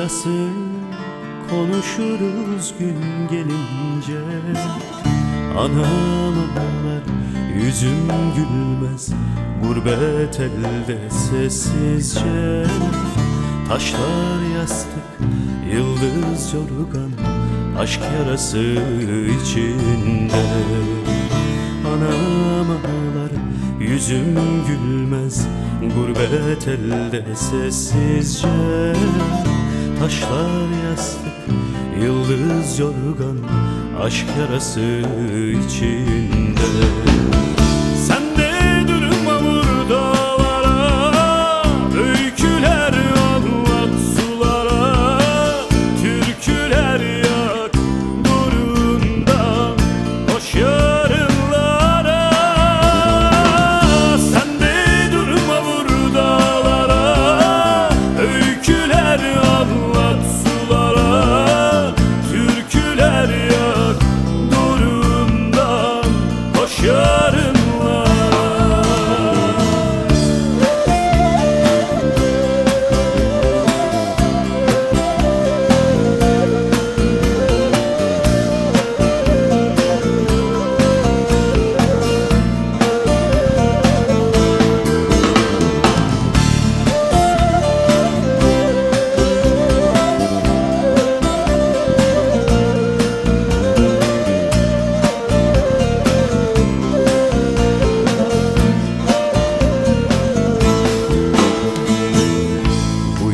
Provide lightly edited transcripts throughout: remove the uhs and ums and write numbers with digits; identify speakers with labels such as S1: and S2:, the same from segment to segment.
S1: yarası, konuşuruz gün gelince. Anam ağlar, yüzüm gülmez, gurbet elde sessizce. Taşlar yastık, yıldız yorgan, aşk yarası içinde. Anam ağlar, yüzüm gülmez, gurbet elde sessizce. Taşlar yastık, yıldız yorgan, aşk yarası içinde. Sen de durma buradalara, öyküler anlat sulara, türküler yak durundan hoş yarınlara. Sen de durma buradalara, öyküler anlat sulara, türküler yak durundan hoş yarınlar.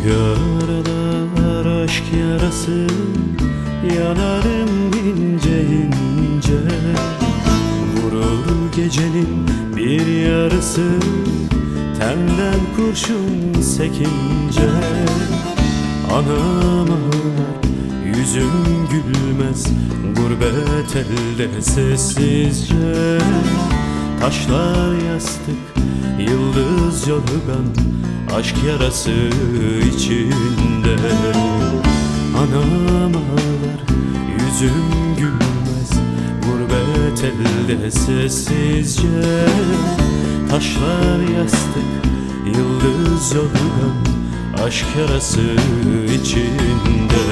S1: Yaralar aşk yarası, yanarım ince ince. Vurur gecenin bir yarısı, tenden kurşun sekince. Anam ağlar, yüzüm gülmez, gurbet elde sessizce. Taşlar yastık, yıldız yorgan, aşk yarası içinde. Anam ağlar, yüzüm gülmez, gurbet elde sessizce. Taşlar yastık, yıldız yorgan, aşk yarası içinde.